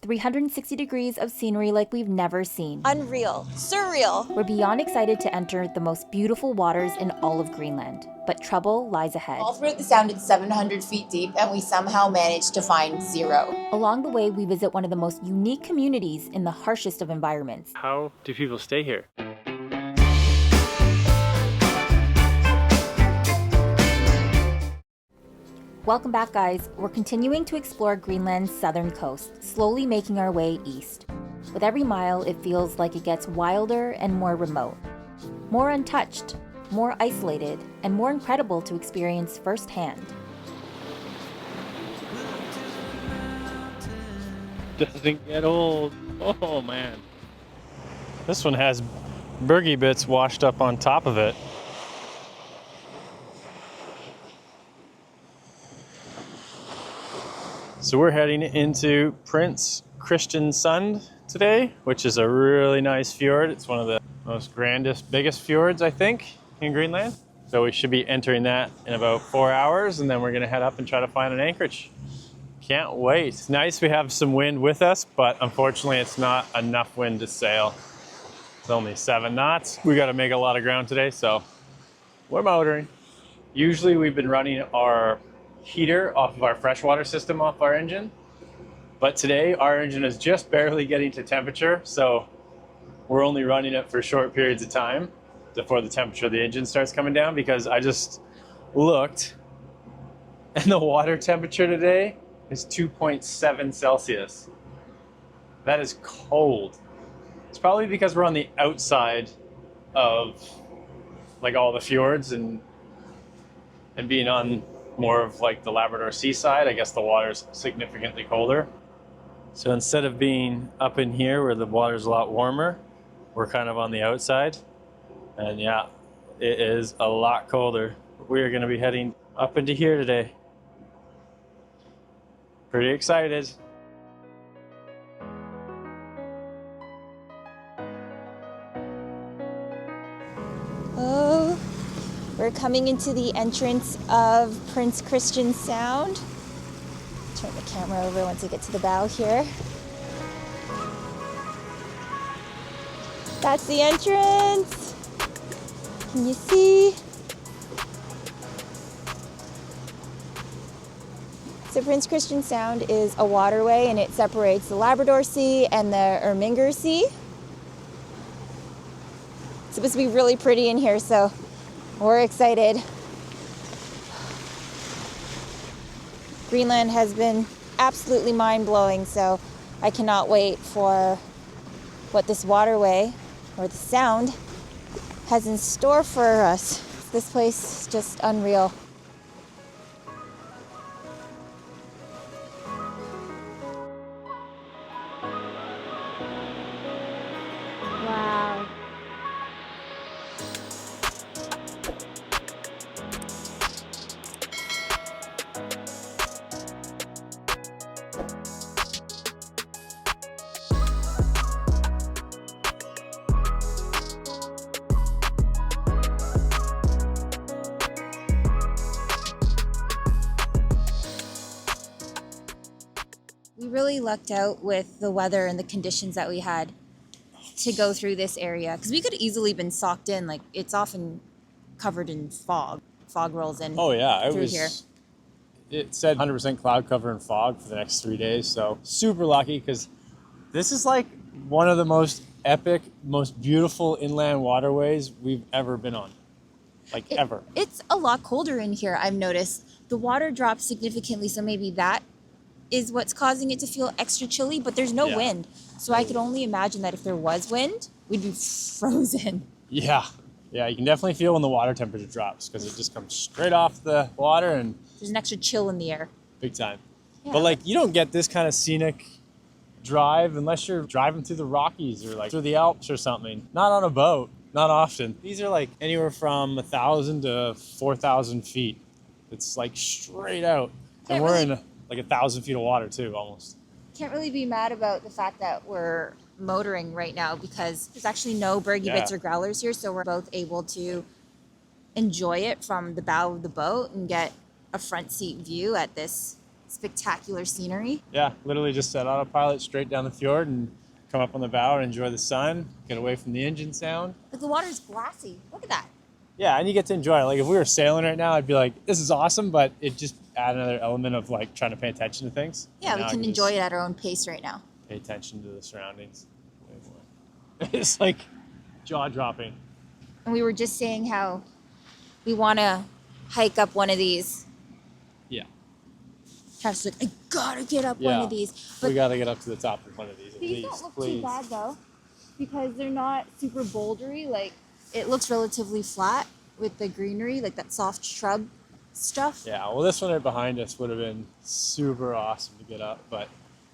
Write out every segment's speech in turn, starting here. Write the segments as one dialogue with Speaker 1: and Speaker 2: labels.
Speaker 1: 360 degrees of scenery like we've never seen.
Speaker 2: Unreal. Surreal.
Speaker 1: We're beyond excited to enter the most beautiful waters in all of Greenland, but trouble lies ahead.
Speaker 2: All throughout the sound, it's 700 feet deep, and we somehow managed to find zero.
Speaker 1: Along the way, we visit one of the most unique communities in the harshest of environments.
Speaker 3: How do people stay here?
Speaker 1: Welcome back, guys. We're continuing to explore Greenland's southern coast, slowly making our way east. With every mile, it feels like it gets wilder and more remote, more untouched, more isolated, and more incredible to experience firsthand.
Speaker 3: Doesn't get old. Oh man. This one has bergy bits washed up on top of it. So we're heading into Prince Christian Sund today, which is a really nice fjord. It's one of the most grandest, biggest fjords, I think, in Greenland. So we should be entering that in about 4 hours, and then we're gonna head up and try to find an anchorage. Can't wait. It's nice we have some wind with us, but unfortunately it's not enough wind to sail. It's only 7 knots. We gotta make a lot of ground today, so we're motoring. Usually we've been running our heater off of our freshwater system off our engine, but today our engine is just barely getting to temperature, so we're only running it for short periods of time before the temperature of the engine starts coming down, because I just looked and the water temperature today is 2.7 Celsius. That is cold. It's probably because we're on the outside of like all the fjords and being on more of like the Labrador seaside, I guess the water's significantly colder. So instead of being up in here where the water's a lot warmer, we're kind of on the outside. And yeah, it is a lot colder. We are gonna be heading up into here today. Pretty excited.
Speaker 2: Oh, we're coming into the entrance of Prince Christian Sound. Turn the camera over once I get to the bow here. That's the entrance. Can you see? So Prince Christian Sound is a waterway, and it separates the Labrador Sea and the Erminger Sea. It's supposed to be really pretty in here, so we're excited. Greenland has been absolutely mind-blowing, so I cannot wait for what this waterway, or the sound, has in store for us. This place is just unreal. Wow. We really lucked out with the weather and the conditions that we had to go through this area, because we could easily been socked in. Like, it's often covered in fog. Fog rolls in.
Speaker 3: Oh yeah,
Speaker 2: through here.
Speaker 3: It said 100% cloud cover and fog for the next 3 days, so super lucky, because this is like one of the most epic, most beautiful inland waterways we've ever been on. Like ever.
Speaker 2: It's a lot colder in here, I've noticed. The water dropped significantly, so maybe that is what's causing it to feel extra chilly, but there's no wind. So I could only imagine that if there was wind, we'd be frozen.
Speaker 3: Yeah, you can definitely feel when the water temperature drops, because it just comes straight off the water and
Speaker 2: There's an extra chill in the air.
Speaker 3: big time.
Speaker 2: Yeah.
Speaker 3: But like, you don't get this kind of scenic drive unless you're driving through the Rockies or like through the Alps or something. Not on a boat, not often. These are like anywhere from 1,000 to 4,000 feet. It's like straight out. And we're in like 1,000 feet of water too, almost.
Speaker 2: Can't really be mad about the fact that we're motoring right now, because there's actually no bergy bits or growlers here, so we're both able to enjoy it from the bow of the boat and get a front seat view at this spectacular scenery.
Speaker 3: Yeah, literally just set autopilot straight down the fjord and come up on the bow and enjoy the sun, get away from the engine sound.
Speaker 2: But the water's glassy. Look at that.
Speaker 3: Yeah, and you get to enjoy it. Like if we were sailing right now, I'd be like, this is awesome, but it just add another element of like trying to pay attention to things.
Speaker 2: Yeah, we can enjoy it at our own pace right now.
Speaker 3: Pay attention to the surroundings way more. It's like jaw-dropping.
Speaker 2: And we were just saying how we want to hike up one of these.
Speaker 3: Yeah.
Speaker 2: Travis was like, I gotta get up one of these.
Speaker 3: But we gotta get up to the top of one of these at
Speaker 2: these
Speaker 3: least,
Speaker 2: don't look
Speaker 3: please.
Speaker 2: too bad though, because they're not super bouldery. Like, it looks relatively flat with the greenery, like that soft shrub stuff.
Speaker 3: Yeah, well, this one right behind us would have been super awesome to get up, but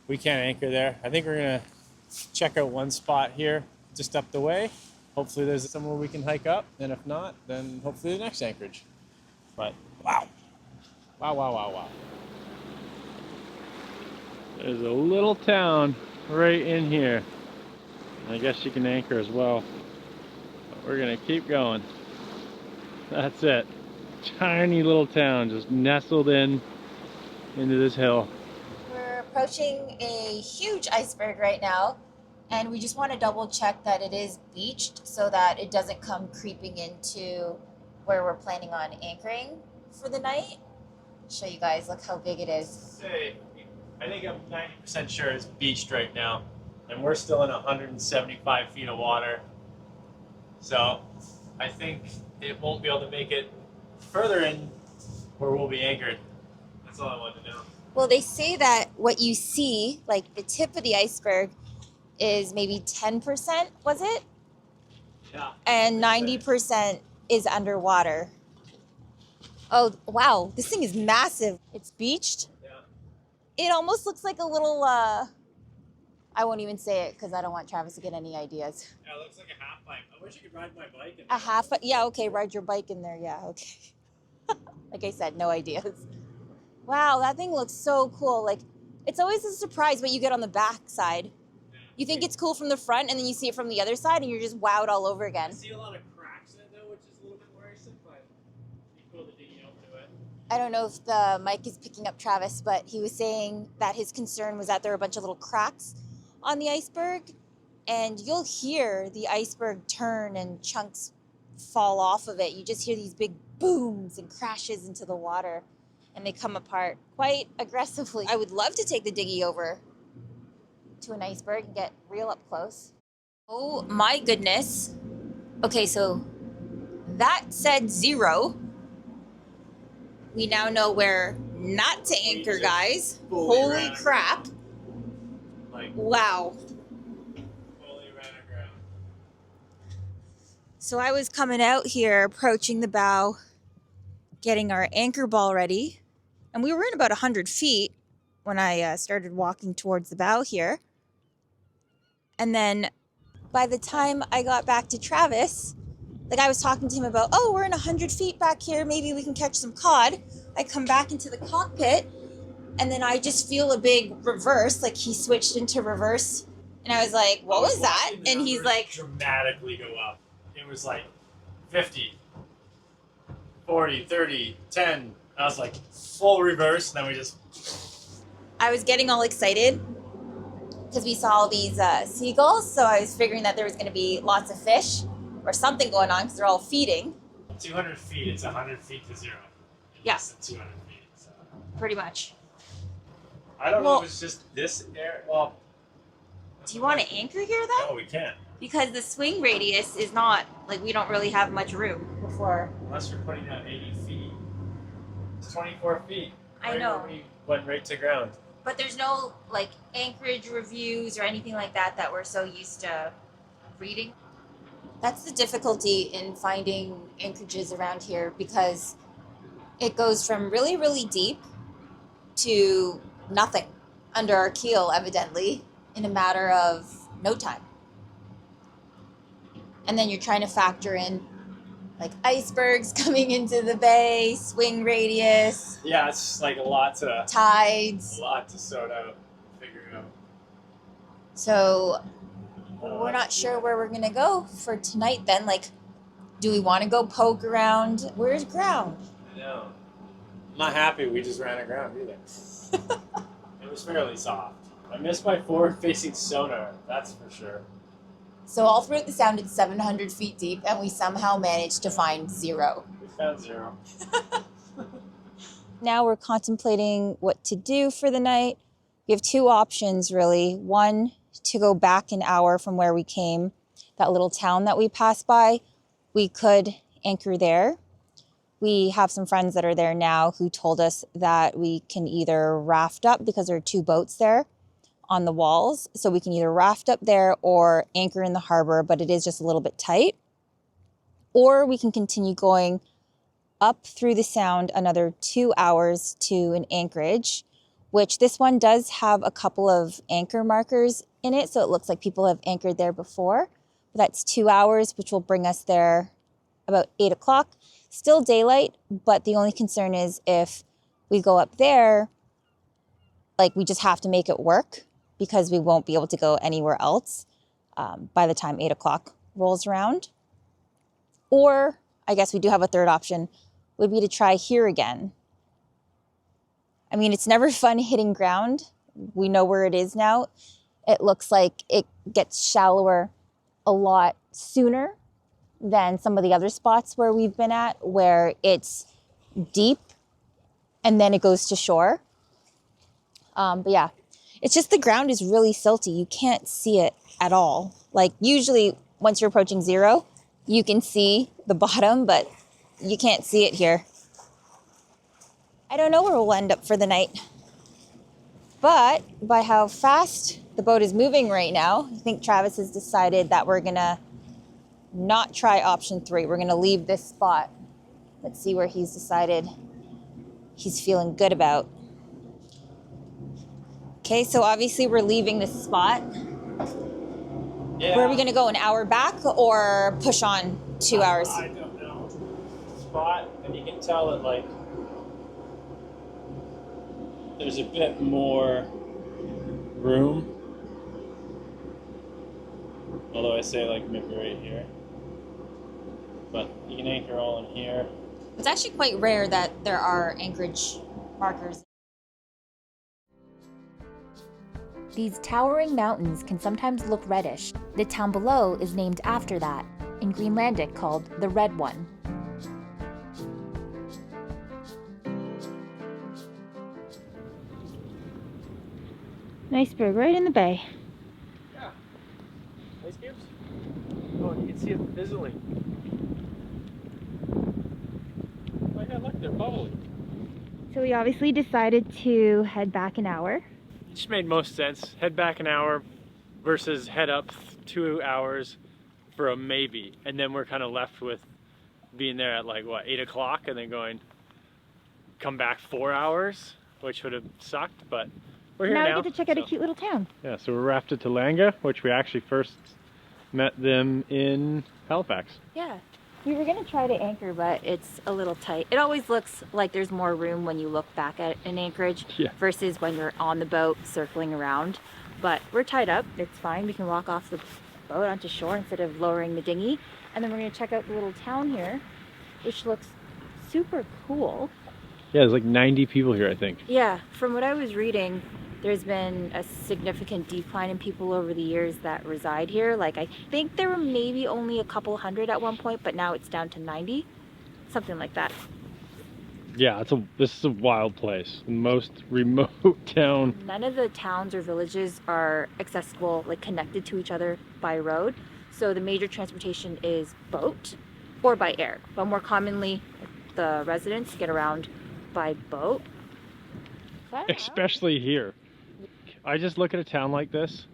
Speaker 3: we can't anchor there. I think we're gonna check out one spot here just up the way. Hopefully there's somewhere we can hike up, and if not, then hopefully the next anchorage. But wow. Wow, wow, wow, wow. There's a little town right in here. I guess you can anchor as well. But we're gonna keep going. That's it. Tiny little town just nestled into this hill.
Speaker 2: We're approaching a huge iceberg right now, and we just want to double check that it is beached so that it doesn't come creeping into where we're planning on anchoring for the night. Show you guys, look how big it is.
Speaker 3: I think I'm 90% sure it's beached right now, and we're still in 175 feet of water. So I think it won't be able to make it further in where we'll be anchored. That's all I wanted to know.
Speaker 2: Well, they say that what you see, like the tip of the iceberg, is maybe 10%, was it?
Speaker 3: Yeah.
Speaker 2: And 90% is underwater. Oh, wow, this thing is massive. It's beached. Yeah. It almost looks like a little, I won't even say it because I don't want Travis to get any ideas.
Speaker 3: Yeah, it looks like a half pipe. I wish you could ride my bike in there.
Speaker 2: A half, yeah, okay, ride your bike in there, yeah, okay. Like I said, no ideas. Wow, that thing looks so cool. Like, it's always a surprise what you get on the back side. Yeah. You think it's cool from the front, and then you see it from the other side, and you're just wowed all over again.
Speaker 3: I see a lot of cracks in it, though, which is a little bit worrisome, but it'd be cool to dig over to it.
Speaker 2: I don't know if the mic is picking up Travis, but he was saying that his concern was that there were a bunch of little cracks on the iceberg, and you'll hear the iceberg turn and chunks fall off of it. You just hear these big booms and crashes into the water, and they come apart quite aggressively. I would love to take the dinghy over to an iceberg and get real up close. Oh my goodness. Okay, so that said 0. We now know where not to anchor, guys. Holy crap.
Speaker 3: Like,
Speaker 2: wow.
Speaker 3: Fully ran aground.
Speaker 2: So I was coming out here, approaching the bow, getting our anchor ball ready. And we were in about 100 feet when I started walking towards the bow here. And then by the time I got back to Travis, like I was talking to him about, oh, we're in 100 feet back here. Maybe we can catch some cod. I come back into the cockpit, and then I just feel a big reverse, like he switched into reverse. And I was like, what was that? And he's like,
Speaker 3: dramatically go up. It was like 50, 40, 30, 10. I was like, full reverse, and then we just...
Speaker 2: I was getting all excited because we saw all these seagulls, so I was figuring that there was going to be lots of fish or something going on because they're all feeding.
Speaker 3: 200 feet, it's 100 feet to 0.
Speaker 2: Yes.
Speaker 3: Yeah. 200 feet. So.
Speaker 2: Pretty much.
Speaker 3: I don't know if it's just this area. Well,
Speaker 2: do you want to anchor here, though?
Speaker 3: No, we can't.
Speaker 2: Because the swing radius is not, like, we don't really have much room before.
Speaker 3: Unless you're putting down 80 feet. It's 24 feet.
Speaker 2: I know.
Speaker 3: We went right to ground.
Speaker 2: But there's no, like, anchorage reviews or anything like that that we're so used to reading. That's the difficulty in finding anchorages around here, because it goes from really, really deep to nothing under our keel, evidently, in a matter of no time. And then you're trying to factor in like icebergs coming into the bay, swing radius.
Speaker 3: Yeah, it's like a lot to
Speaker 2: tides.
Speaker 3: Sort out, figure out.
Speaker 2: So we're not sure where we're gonna go for tonight then. Like, do we want to go poke around? Where's ground?
Speaker 3: I know. not happy we just ran aground either. It was fairly soft. I missed my forward-facing sonar, that's for sure.
Speaker 2: So all throughout the sound, it's 700 feet deep, and we somehow managed to find zero.
Speaker 3: We found zero.
Speaker 2: Now we're contemplating what to do for the night. We have two options, really. One, to go back an hour from where we came, that little town that we passed by. We could anchor there. We have some friends that are there now who told us that we can either raft up, because there are two boats there on the walls. So we can either raft up there or anchor in the harbor, but it is just a little bit tight. Or we can continue going up through the sound another 2 hours to an anchorage, which this one does have a couple of anchor markers in it. So it looks like people have anchored there before. But that's 2 hours, which will bring us there about 8 o'clock. Still daylight, but the only concern is if we go up there, like we just have to make it work because we won't be able to go anywhere else by the time 8 o'clock rolls around. Or I guess we do have a third option, would be to try here again. I mean, it's never fun hitting ground. We know where it is now. It looks like it gets shallower a lot sooner than some of the other spots where we've been at, where it's deep and then it goes to shore. But yeah, it's just the ground is really silty. You can't see it at all. Like usually once you're approaching zero, you can see the bottom, but you can't see it here. I don't know where we'll end up for the night. But by how fast the boat is moving right now, I think Travis has decided that we're gonna not try option 3. We're gonna leave this spot. Let's see where he's decided he's feeling good about. Okay, so obviously we're leaving this spot.
Speaker 3: Yeah.
Speaker 2: Where are we gonna go, an hour back or push on 2 hours?
Speaker 3: I don't know. Spot, and you can tell it like there's a bit more room. Although I say like maybe right here. But you can anchor all in here.
Speaker 2: It's actually quite rare that there are anchorage markers.
Speaker 1: These towering mountains can sometimes look reddish. The town below is named after that, in Greenlandic called the Red One.
Speaker 2: An iceberg right in the bay.
Speaker 3: Yeah. Ice cubes? Oh, and you can see it fizzling. Oh yeah, look, they're bubbly.
Speaker 2: So we obviously decided to head back an hour.
Speaker 3: It just made most sense. Head back an hour versus head up 2 hours for a maybe. And then we're kind of left with being there at like, what, 8 o'clock and then come back 4 hours, which would have sucked, but we're here now.
Speaker 2: Now we get to check out a cute little town.
Speaker 3: Yeah, so we're rafted to Langa, which we actually first met them in Halifax.
Speaker 1: Yeah. We were going to try to anchor, but it's a little tight. It always looks like there's more room when you look back at an anchorage versus when you're on the boat circling around. But we're tied up. It's fine. We can walk off the boat onto shore instead of lowering the dinghy. And then we're going to check out the little town here, which looks super cool.
Speaker 3: Yeah, there's like 90 people here, I think.
Speaker 1: Yeah, from what I was reading, there's been a significant decline in people over the years that reside here. Like, I think there were maybe only a couple hundred at one point, but now it's down to 90, something like that.
Speaker 3: Yeah, this is a wild place. The most remote town.
Speaker 1: None of the towns or villages are accessible, like connected to each other by road. So the major transportation is boat or by air. But more commonly, the residents get around by boat.
Speaker 3: Especially here. I just look at a town like this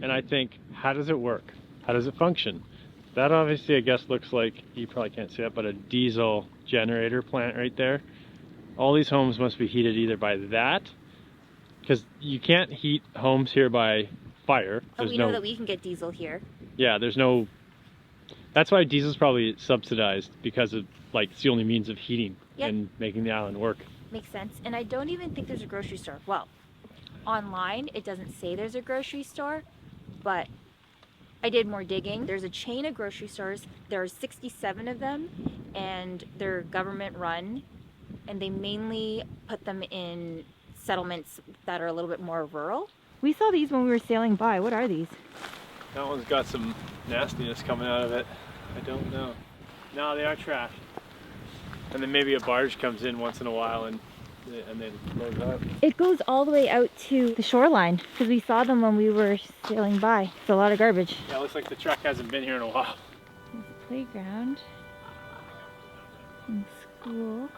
Speaker 3: and I think, how does it work? How does it function? That obviously, I guess, looks like, you probably can't see that, but a diesel generator plant right there. All these homes must be heated either by that, because you can't heat homes here by fire.
Speaker 1: Oh, we know that we can get diesel here.
Speaker 3: Yeah, that's why diesel's probably subsidized, because of, like, it's the only means of heating and making the island work.
Speaker 1: Makes sense. And I don't even think there's a grocery store. Well, online it doesn't say there's a grocery store, but I did more digging. There's a chain of grocery stores. There are 67 of them, and they're government run, and they mainly put them in settlements that are a little bit more rural. We saw these when we were sailing by. What are these?
Speaker 3: That one's got some nastiness coming out of it. I don't know. No, they are trash. And then maybe a barge comes in once in a while and they load it up.
Speaker 1: It goes all the way out to the shoreline because we saw them when we were sailing by. It's a lot of garbage.
Speaker 3: Yeah, it looks like the truck hasn't been here in a while.
Speaker 1: There's a playground and school.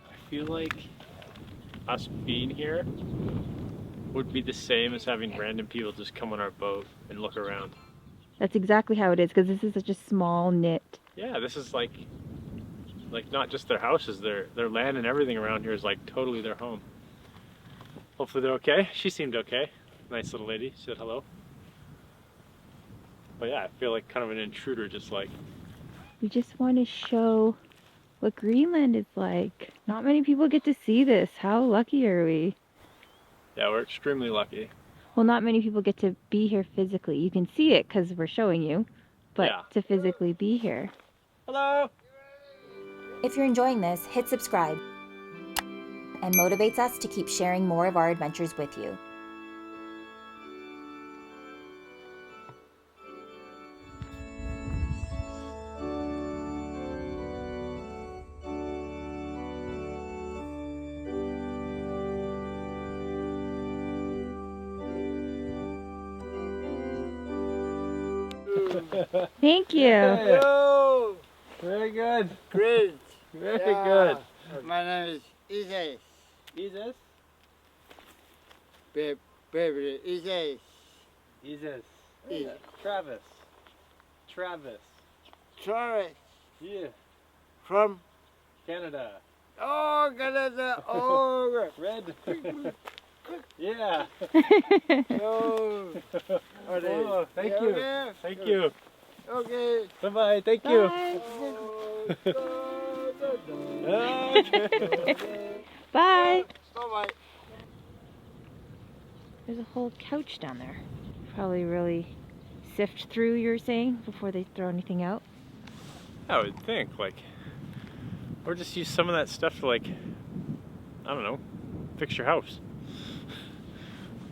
Speaker 3: I feel like us being here would be the same as having random people just come on our boat and look around.
Speaker 1: That's exactly how it is because this is such a small knit.
Speaker 3: Yeah, this is like not just their houses, their land and everything around here is like totally their home. Hopefully they're okay. She seemed okay. Nice little lady. She said hello. But yeah, I feel like kind of an intruder, just like.
Speaker 1: We just want to show what Greenland is like. Not many people get to see this. How lucky are we?
Speaker 3: Yeah, we're extremely lucky.
Speaker 1: Well, not many people get to be here physically. You can see it because we're showing you, but
Speaker 3: Yeah.
Speaker 1: to physically be here.
Speaker 3: Hello!
Speaker 1: If you're enjoying this, hit subscribe and motivates us to keep sharing more of our adventures with you. Thank you.
Speaker 4: Hello.
Speaker 3: Very good.
Speaker 4: Great.
Speaker 3: Very
Speaker 4: Yeah.
Speaker 3: good.
Speaker 4: My name is Isais.
Speaker 3: Jesus?
Speaker 4: Baby, Isais.
Speaker 3: Jesus.
Speaker 4: Yeah.
Speaker 3: Travis. Travis.
Speaker 4: Sorry.
Speaker 3: Yeah.
Speaker 4: From
Speaker 3: Canada.
Speaker 4: Canada. Oh.
Speaker 3: Red. Yeah.
Speaker 4: Oh.
Speaker 3: Oh, thank you.
Speaker 4: Okay.
Speaker 3: Thank you.
Speaker 4: Okay.
Speaker 3: Bye-bye. Thank you.
Speaker 1: Bye.
Speaker 3: Okay.
Speaker 1: Bye.
Speaker 4: Bye-bye.
Speaker 1: There's a whole couch down there. Probably really sift through, you're saying, before they throw anything out.
Speaker 3: I would think, like, or just use some of that stuff to, like, I don't know, fix your house.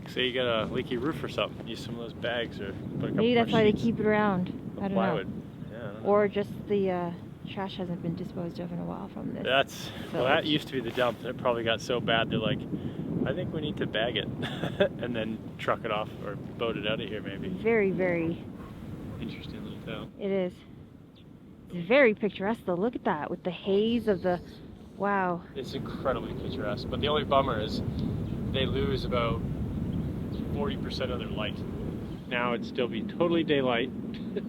Speaker 3: Say you got a leaky roof or something, use some of those bags or put a couple
Speaker 1: Maybe that's
Speaker 3: more
Speaker 1: why they
Speaker 3: sheets
Speaker 1: keep it around.
Speaker 3: of
Speaker 1: I don't
Speaker 3: plywood.
Speaker 1: know.
Speaker 3: Yeah, I don't know.
Speaker 1: Or just the trash hasn't been disposed of in a while from this.
Speaker 3: Well, that used to be the dump, and it probably got so bad they're like, I think we need to bag it and then truck it off or boat it out of here maybe.
Speaker 1: Very, very,
Speaker 3: Interesting little town.
Speaker 1: it is. It's very picturesque though. Look at that with the haze of the, wow.
Speaker 3: It's incredibly picturesque, but the only bummer is they lose about 40% of their light. Now it'd still be totally daylight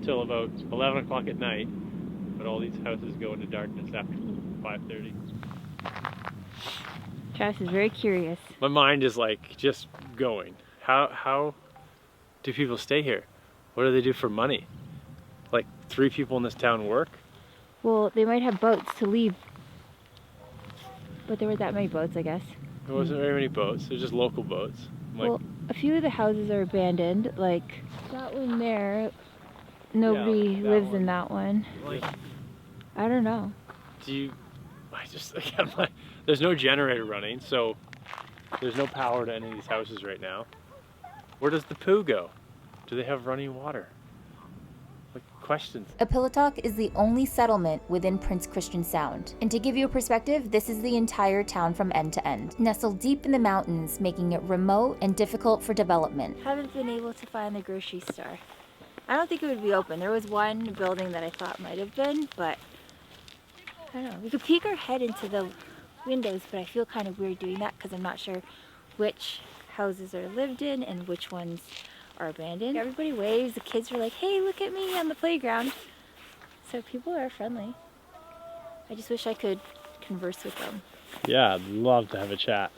Speaker 3: till about 11 o'clock at night, but all these houses go into darkness after 5:30.
Speaker 1: Travis is very curious.
Speaker 3: My mind is like just going. How do people stay here? What do they do for money? Like 3 people in this town work?
Speaker 1: Well, they might have boats to leave, but there weren't that many boats, I guess.
Speaker 3: There wasn't very many boats. There's just local boats. Like,
Speaker 1: Well, a few of the houses are abandoned, like that one there. Nobody
Speaker 3: that
Speaker 1: lives
Speaker 3: one.
Speaker 1: in that one.
Speaker 3: like,
Speaker 1: I don't know.
Speaker 3: do you? I just again, there's no generator running, so there's no power to any of these houses right now. Where does the poo go? Do they have running water? Like questions.
Speaker 1: Aappilattoq is the only settlement within Prince Christian Sound. And to give you a perspective, this is the entire town from end to end, nestled deep in the mountains, making it remote and difficult for development. Haven't been able to find the grocery store. I don't think it would be open. There was one building that I thought might have been, but I don't know. We could peek our head into the windows, but I feel kind of weird doing that because I'm not sure which houses are lived in and which ones are abandoned. Everybody waves. The kids are like, hey, look at me on the playground. So people are friendly. I just wish I could converse with them.
Speaker 3: Yeah, I'd love to have a chat.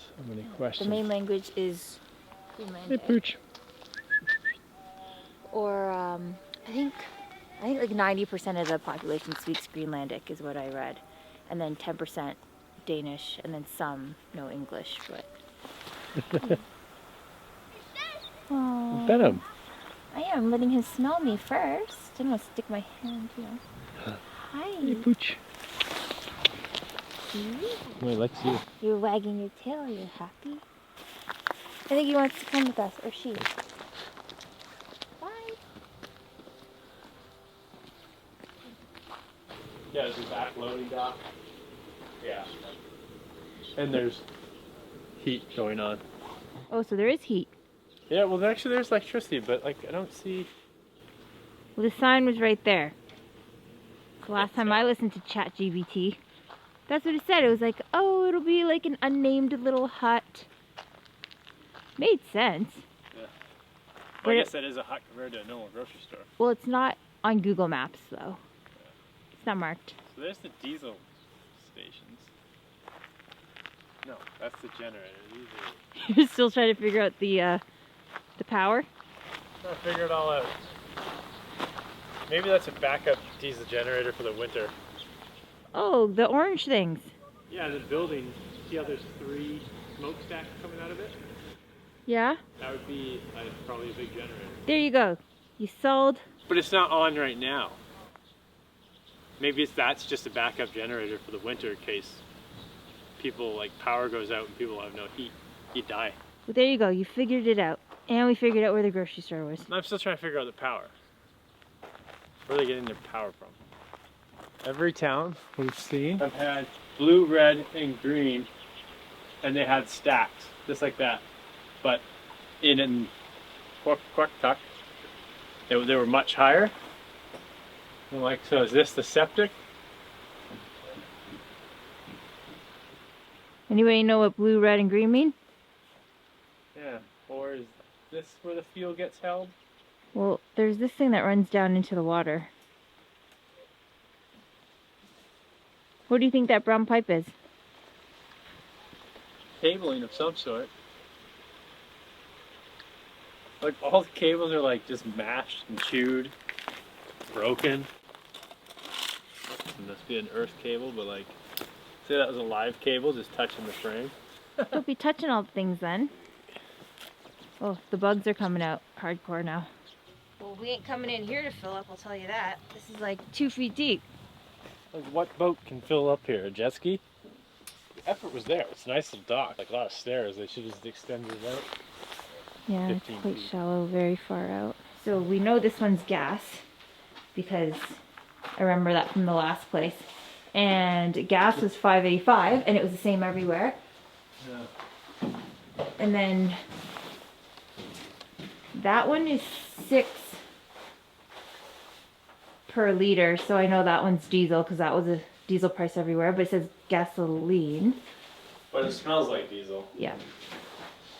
Speaker 3: So many questions.
Speaker 1: The main language is
Speaker 3: Hey,
Speaker 1: Greenlandic.
Speaker 3: Pooch.
Speaker 1: Or I think like 90% of the population speaks Greenlandic is what I read. And then 10% Danish and then some know English, but... Oh,
Speaker 3: Pet him.
Speaker 1: I am letting him smell me first. I don't want to stick my hand, you know. Hi.
Speaker 3: Hey, Pooch.
Speaker 1: See?
Speaker 3: Oh, he likes you.
Speaker 1: You're wagging your tail. You're happy. I think he wants to come with us, or she. Bye.
Speaker 3: Yeah, there's a back loading dock. Yeah. And there's heat going on.
Speaker 1: Oh, so there is heat.
Speaker 3: Yeah, well, actually there's electricity, but like I don't see...
Speaker 1: Well, the sign was right there. The last time I listened to ChatGPT, that's what it said. It was like, oh, it'll be like an unnamed little hut. Made sense.
Speaker 3: Yeah. Well, I guess that is a hut compared to a normal grocery store.
Speaker 1: Well, it's not on Google Maps, though. It's not marked.
Speaker 3: So there's the diesel stations. No, that's the generator. These are...
Speaker 1: You're still trying to figure out the power?
Speaker 3: Trying to figure it all out. Maybe that's a backup diesel generator for the winter.
Speaker 1: Oh, the orange things.
Speaker 3: Yeah, the building. See how there's 3 smokestacks coming out of it?
Speaker 1: Yeah?
Speaker 3: That would be probably a big generator.
Speaker 1: There you go. You sold.
Speaker 3: But it's not on right now. Maybe that's just a backup generator for the winter in case people, like, power goes out and people have no heat. You die.
Speaker 1: Well, there you go. You figured it out. And we figured out where the grocery store was.
Speaker 3: I'm still trying to figure out the power. Where are they getting their power from? Every town we've seen have had blue, red, and green, and they had stacks, just like that. But in AAPPLATTOQ, they were much higher. And like, so is this the septic?
Speaker 1: Anybody know what blue, red, and green mean?
Speaker 3: Yeah. Or is this where the fuel gets held?
Speaker 1: Well, there's this thing that runs down into the water. What do you think that brown pipe is?
Speaker 3: Cabling of some sort. Like all the cables are like just mashed and chewed, broken. It must be an earth cable, but like, say that was a live cable just touching the frame.
Speaker 1: Don't be touching all the things then. Oh, the bugs are coming out hardcore now. Well, we ain't coming in here to fill up, I'll tell you that. This is like 2 feet deep.
Speaker 3: Like what boat can fill up here? A jet ski? The effort was there. It's a nice little dock, like a lot of stairs. They should just extend it out.
Speaker 1: Yeah, it's
Speaker 3: 15
Speaker 1: quite
Speaker 3: feet.
Speaker 1: shallow, very far out. So we know this one's gas because I remember that from the last place. And gas was $5.85 and it was the same everywhere.
Speaker 3: Yeah.
Speaker 1: And then that one is 6 per liter, so I know that one's diesel because that was a diesel price everywhere, but it says gasoline.
Speaker 3: But it smells like diesel.
Speaker 1: Yeah.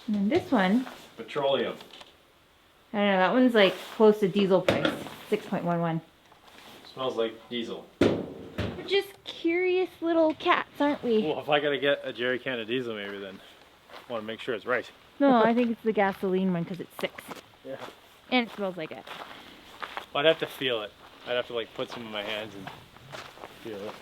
Speaker 1: And then this one,
Speaker 3: Petroleum.
Speaker 1: I don't know, that one's like close to diesel price, 6.11.
Speaker 3: Smells like diesel.
Speaker 1: We're just curious little cats, aren't we?
Speaker 3: Well, if I gotta get a jerry can of diesel, maybe then I want to make sure it's right.
Speaker 1: No, I think it's the gasoline one because it's 6.
Speaker 3: Yeah.
Speaker 1: And it smells like it.
Speaker 3: Well, I'd have to feel it. I'd have to like put some in my hands and feel it.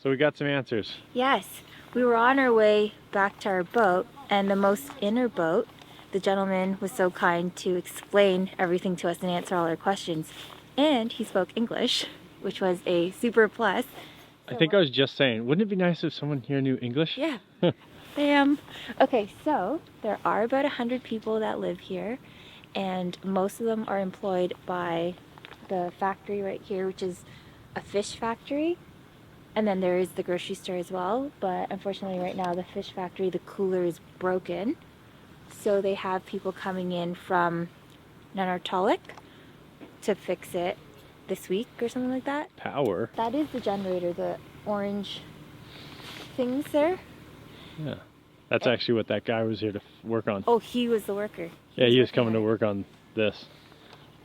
Speaker 3: So we got some answers.
Speaker 1: Yes, we were on our way back to our boat, and the most inner boat, the gentleman was so kind to explain everything to us and answer all our questions. And he spoke English, which was a super plus.
Speaker 3: I think I was just saying, wouldn't it be nice if someone here knew English?
Speaker 1: Yeah. Okay, so there are about 100 people that live here, and most of them are employed by the factory right here, which is a fish factory. And then there is the grocery store as well, but unfortunately right now the fish factory, the cooler is broken. So they have people coming in from Aappilattoq to fix it this week or something like that.
Speaker 3: Power.
Speaker 1: That is the generator, the orange things there.
Speaker 3: Yeah. That's actually what that guy was here to work on.
Speaker 1: Oh, he was the worker.
Speaker 3: Yeah, he was
Speaker 1: working
Speaker 3: coming to
Speaker 1: on it.
Speaker 3: work on this,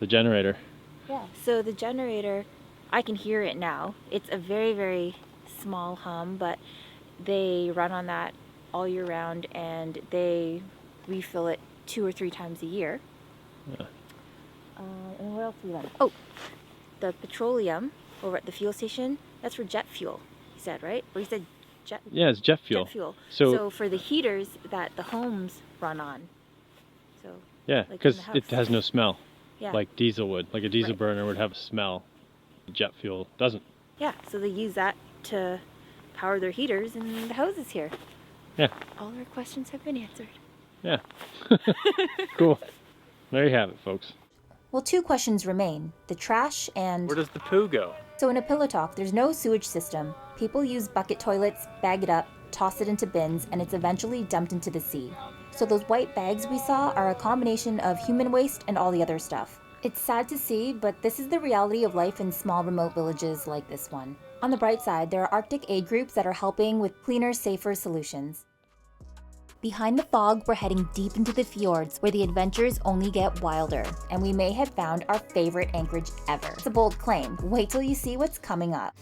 Speaker 3: the generator.
Speaker 1: Yeah, so the generator, I can hear it now. It's a very, very small hum, but they run on that all year round and they refill it 2 or 3 times a year.
Speaker 3: Yeah.
Speaker 1: And what else do we learn? Oh, the petroleum over at the fuel station, That's for jet fuel, he said, right? Or he said jet,
Speaker 3: Yeah, it's jet fuel.
Speaker 1: jet fuel.
Speaker 3: So,
Speaker 1: So for the heaters that the homes run on. So
Speaker 3: yeah,
Speaker 1: like in
Speaker 3: because
Speaker 1: the house.
Speaker 3: it has no smell,
Speaker 1: yeah.
Speaker 3: like diesel would. Like a diesel
Speaker 1: Right.
Speaker 3: burner would have a smell. Jet fuel doesn't.
Speaker 1: Yeah, so they use that to power their heaters and the houses here.
Speaker 3: Yeah.
Speaker 1: All our questions have been answered.
Speaker 3: Yeah. Cool. There you have it, folks.
Speaker 1: Well, 2 questions remain, the trash and...
Speaker 3: Where does the poo go?
Speaker 1: So in Aappilattoq, there's no sewage system. People use bucket toilets, bag it up, toss it into bins, and it's eventually dumped into the sea. So those white bags we saw are a combination of human waste and all the other stuff. It's sad to see, but this is the reality of life in small remote villages like this one. On the bright side, there are Arctic aid groups that are helping with cleaner, safer solutions. Behind the fog, we're heading deep into the fjords where the adventures only get wilder, and we may have found our favorite anchorage ever. It's a bold claim. Wait till you see what's coming up.